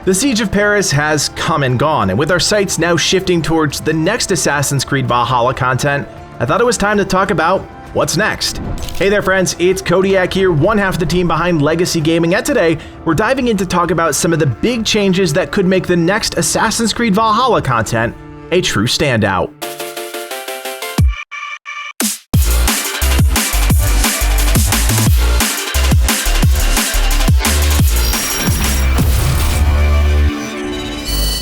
The Siege of Paris has come and gone, and with our sights now shifting towards the next Assassin's Creed Valhalla content, I thought it was time to talk about what's next. Hey there friends, it's Kodiak here, one half of the team behind Legacy Gaming, and today we're diving in to talk about some of the big changes that could make the next Assassin's Creed Valhalla content a true standout.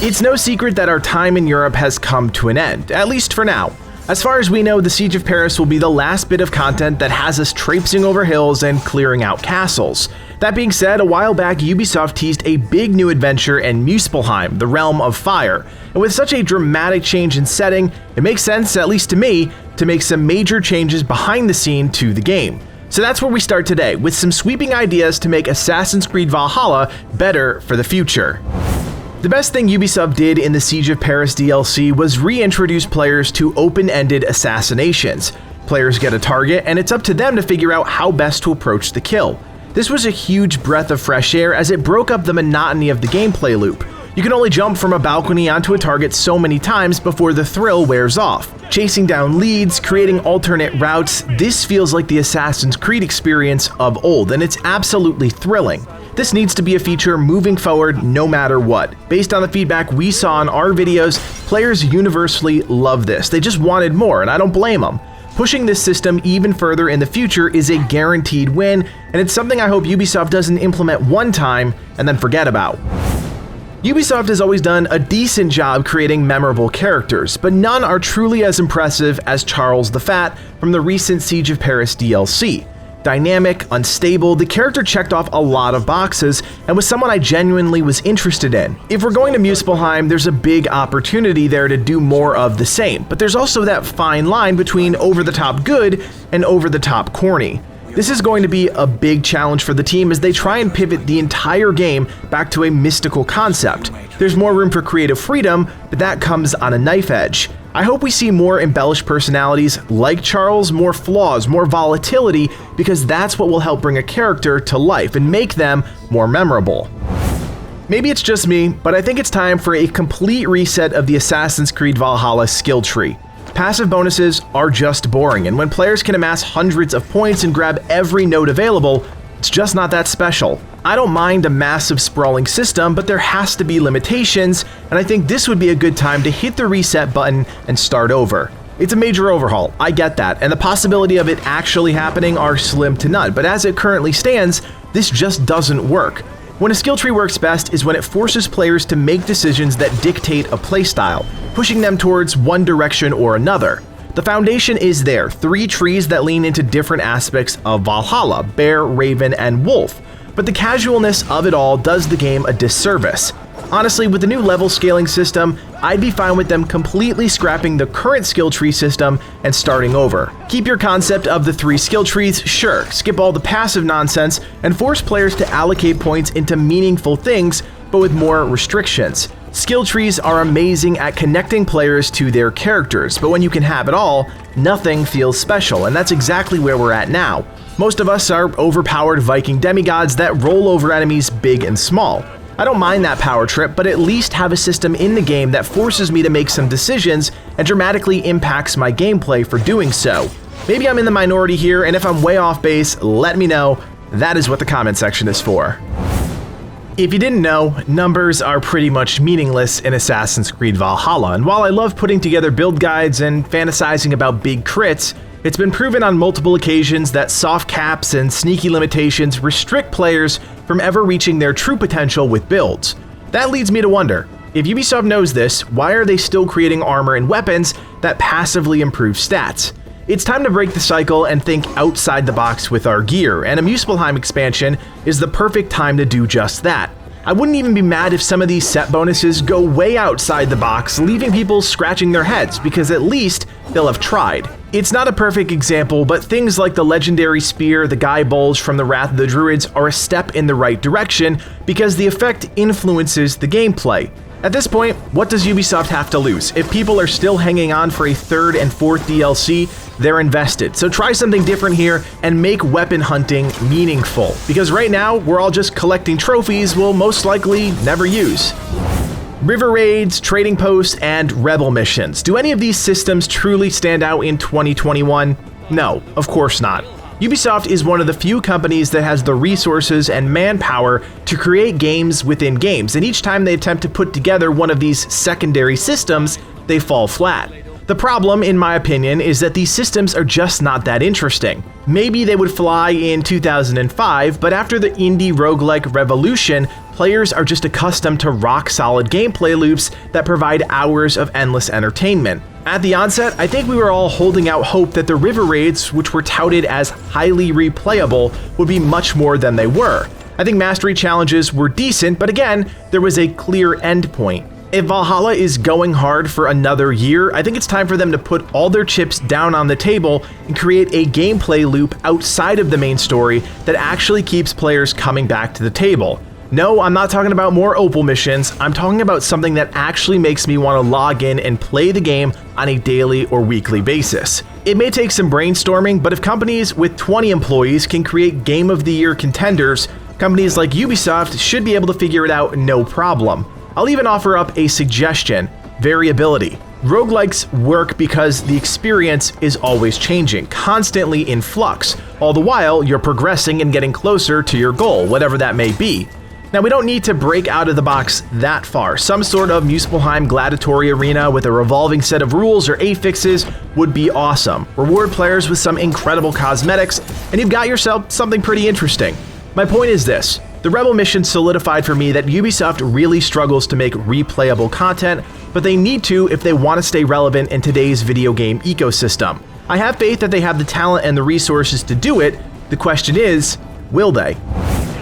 It's no secret that our time in Europe has come to an end, at least for now. As far as we know, the Siege of Paris will be the last bit of content that has us traipsing over hills and clearing out castles. That being said, a while back Ubisoft teased a big new adventure in Muspelheim, the Realm of Fire. And with such a dramatic change in setting, it makes sense, at least to me, to make some major changes behind the scene to the game. So that's where we start today, with some sweeping ideas to make Assassin's Creed Valhalla better for the future. The best thing Ubisoft did in the Siege of Paris DLC was reintroduce players to open-ended assassinations. Players get a target, and it's up to them to figure out how best to approach the kill. This was a huge breath of fresh air as it broke up the monotony of the gameplay loop. You can only jump from a balcony onto a target so many times before the thrill wears off. Chasing down leads, creating alternate routes, this feels like the Assassin's Creed experience of old, and it's absolutely thrilling. This needs to be a feature moving forward no matter what. Based on the feedback we saw in our videos, players universally love this. They just wanted more, and I don't blame them. Pushing this system even further in the future is a guaranteed win, and it's something I hope Ubisoft doesn't implement one time and then forget about. Ubisoft has always done a decent job creating memorable characters, but none are truly as impressive as Charles the Fat from the recent Siege of Paris DLC. Dynamic, unstable, the character checked off a lot of boxes and was someone I genuinely was interested in. If we're going to Muspelheim, there's a big opportunity there to do more of the same, but there's also that fine line between over-the-top good and over-the-top corny. This is going to be a big challenge for the team as they try and pivot the entire game back to a mystical concept. There's more room for creative freedom, but that comes on a knife edge. I hope we see more embellished personalities like Charles, more flaws, more volatility, because that's what will help bring a character to life and make them more memorable. Maybe it's just me, but I think it's time for a complete reset of the Assassin's Creed Valhalla skill tree. Passive bonuses are just boring, and when players can amass hundreds of points and grab every node available, it's just not that special. I don't mind a massive sprawling system, but there has to be limitations, and I think this would be a good time to hit the reset button and start over. It's a major overhaul, I get that, and the possibility of it actually happening are slim to none, but as it currently stands, this just doesn't work. When a skill tree works best is when it forces players to make decisions that dictate a playstyle, pushing them towards one direction or another. The foundation is there, 3 trees that lean into different aspects of Valhalla: Bear, Raven, and Wolf. But the casualness of it all does the game a disservice. Honestly, with the new level scaling system, I'd be fine with them completely scrapping the current skill tree system and starting over. Keep your concept of the 3 skill trees, sure, skip all the passive nonsense, and force players to allocate points into meaningful things, but with more restrictions. Skill trees are amazing at connecting players to their characters, but when you can have it all, nothing feels special, and that's exactly where we're at now. Most of us are overpowered Viking demigods that roll over enemies big and small. I don't mind that power trip, but at least have a system in the game that forces me to make some decisions and dramatically impacts my gameplay for doing so. Maybe I'm in the minority here, and if I'm way off base, let me know. That is what the comment section is for. If you didn't know, numbers are pretty much meaningless in Assassin's Creed Valhalla, and while I love putting together build guides and fantasizing about big crits, it's been proven on multiple occasions that soft caps and sneaky limitations restrict players from ever reaching their true potential with builds. That leads me to wonder, if Ubisoft knows this, why are they still creating armor and weapons that passively improve stats? It's time to break the cycle and think outside the box with our gear, and a Muspelheim expansion is the perfect time to do just that. I wouldn't even be mad if some of these set bonuses go way outside the box, leaving people scratching their heads, because at least they'll have tried. It's not a perfect example, but things like the legendary spear, the Guy Bulge from the Wrath of the Druids are a step in the right direction because the effect influences the gameplay. At this point, what does Ubisoft have to lose? If people are still hanging on for a 3rd and 4th DLC, they're invested. So try something different here and make weapon hunting meaningful, because right now we're all just collecting trophies we'll most likely never use. River raids, trading posts, and rebel missions. Do any of these systems truly stand out in 2021? No, of course not. Ubisoft is one of the few companies that has the resources and manpower to create games within games, and each time they attempt to put together one of these secondary systems, they fall flat. The problem, in my opinion, is that these systems are just not that interesting. Maybe they would fly in 2005, but after the indie roguelike revolution, players are just accustomed to rock-solid gameplay loops that provide hours of endless entertainment. At the onset, I think we were all holding out hope that the river raids, which were touted as highly replayable, would be much more than they were. I think mastery challenges were decent, but again, there was a clear endpoint. If Valhalla is going hard for another year, I think it's time for them to put all their chips down on the table and create a gameplay loop outside of the main story that actually keeps players coming back to the table. No, I'm not talking about more Opal missions, I'm talking about something that actually makes me want to log in and play the game on a daily or weekly basis. It may take some brainstorming, but if companies with 20 employees can create Game of the Year contenders, companies like Ubisoft should be able to figure it out no problem. I'll even offer up a suggestion: variability. Roguelikes work because the experience is always changing, constantly in flux. All the while, you're progressing and getting closer to your goal, whatever that may be. Now, we don't need to break out of the box that far. Some sort of Muspelheim gladiatory arena with a revolving set of rules or affixes would be awesome. Reward players with some incredible cosmetics, and you've got yourself something pretty interesting. My point is this: the Rebel mission solidified for me that Ubisoft really struggles to make replayable content, but they need to if they want to stay relevant in today's video game ecosystem. I have faith that they have the talent and the resources to do it. The question is, will they?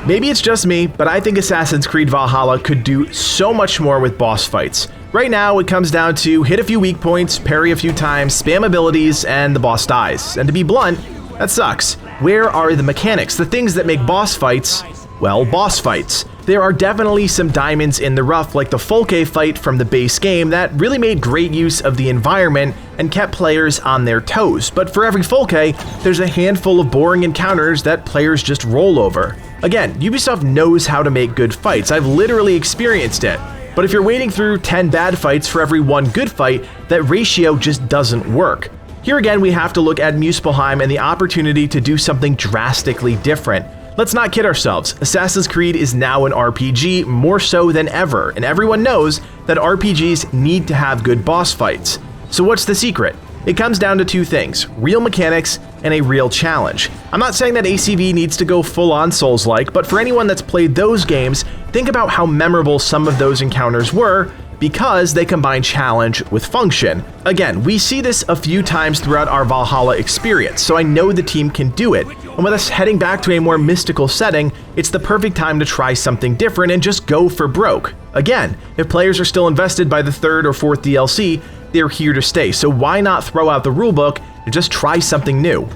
Maybe it's just me, but I think Assassin's Creed Valhalla could do so much more with boss fights. Right now, it comes down to hit a few weak points, parry a few times, spam abilities, and the boss dies. And to be blunt, that sucks. Where are the mechanics, the things that make boss fights, well, boss fights? There are definitely some diamonds in the rough, like the Folke fight from the base game that really made great use of the environment and kept players on their toes. But for every Folke, there's a handful of boring encounters that players just roll over. Again, Ubisoft knows how to make good fights. I've literally experienced it. But if you're waiting through 10 bad fights for every one good fight, that ratio just doesn't work. Here again, we have to look at Muspelheim and the opportunity to do something drastically different. Let's not kid ourselves, Assassin's Creed is now an RPG more so than ever, and everyone knows that RPGs need to have good boss fights. So what's the secret? It comes down to two things: real mechanics and a real challenge. I'm not saying that ACV needs to go full-on Souls-like, but for anyone that's played those games, think about how memorable some of those encounters were because they combine challenge with function. Again, we see this a few times throughout our Valhalla experience, so I know the team can do it. And with us heading back to a more mystical setting, it's the perfect time to try something different and just go for broke. Again, if players are still invested by the third or fourth DLC, they're here to stay, so why not throw out the rulebook and just try something new?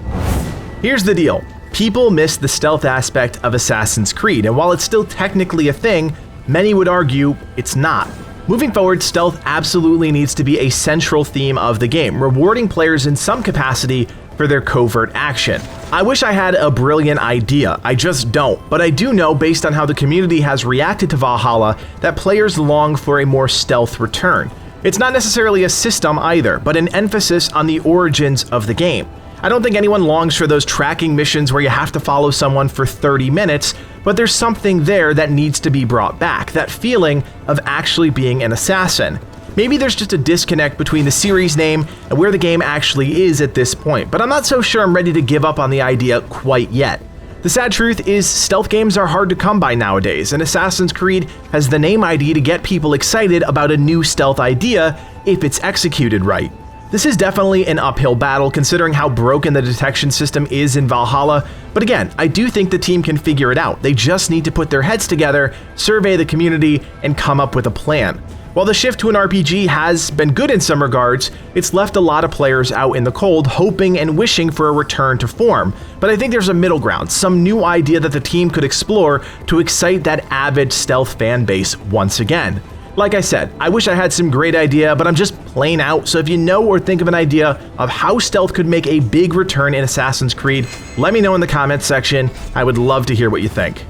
Here's the deal. People miss the stealth aspect of Assassin's Creed, and while it's still technically a thing, many would argue it's not. Moving forward, stealth absolutely needs to be a central theme of the game, rewarding players in some capacity for their covert action. I wish I had a brilliant idea, I just don't, but I do know based on how the community has reacted to Valhalla that players long for a more stealth return. It's not necessarily a system either, but an emphasis on the origins of the game. I don't think anyone longs for those tracking missions where you have to follow someone for 30 minutes, but there's something there that needs to be brought back, that feeling of actually being an assassin. Maybe there's just a disconnect between the series name and where the game actually is at this point, but I'm not so sure I'm ready to give up on the idea quite yet. The sad truth is stealth games are hard to come by nowadays, and Assassin's Creed has the name ID to get people excited about a new stealth idea if it's executed right. This is definitely an uphill battle considering how broken the detection system is in Valhalla, but again, I do think the team can figure it out. They just need to put their heads together, survey the community, and come up with a plan. While the shift to an RPG has been good in some regards, it's left a lot of players out in the cold hoping and wishing for a return to form. But I think there's a middle ground, some new idea that the team could explore to excite that avid stealth fan base once again. Like I said, I wish I had some great idea, but I'm just plain out, so if you know or think of an idea of how stealth could make a big return in Assassin's Creed, let me know in the comments section. I would love to hear what you think.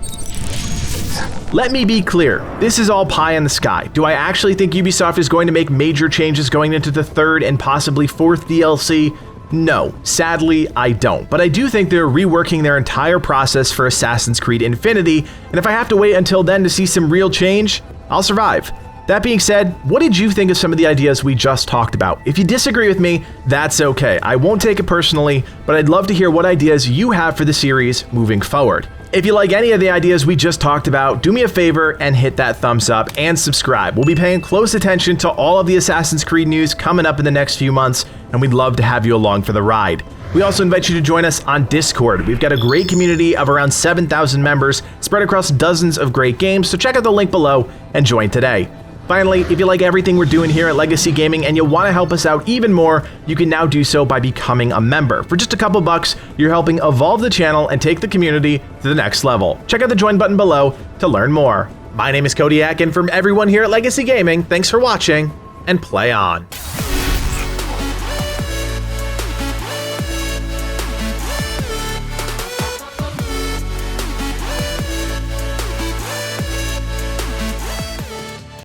Let me be clear, this is all pie in the sky. Do I actually think Ubisoft is going to make major changes going into the third and possibly fourth DLC? No, sadly, I don't. But I do think they're reworking their entire process for Assassin's Creed Infinity, and if I have to wait until then to see some real change, I'll survive. That being said, what did you think of some of the ideas we just talked about? If you disagree with me, that's okay. I won't take it personally, but I'd love to hear what ideas you have for the series moving forward. If you like any of the ideas we just talked about, do me a favor and hit that thumbs up and subscribe. We'll be paying close attention to all of the Assassin's Creed news coming up in the next few months, and we'd love to have you along for the ride. We also invite you to join us on Discord. We've got a great community of around 7,000 members spread across dozens of great games, so check out the link below and join today. Finally, if you like everything we're doing here at Legacy Gaming and you want to help us out even more, you can now do so by becoming a member. For just a couple bucks, you're helping evolve the channel and take the community to the next level. Check out the join button below to learn more. My name is Kodiak, and from everyone here at Legacy Gaming, thanks for watching, and play on.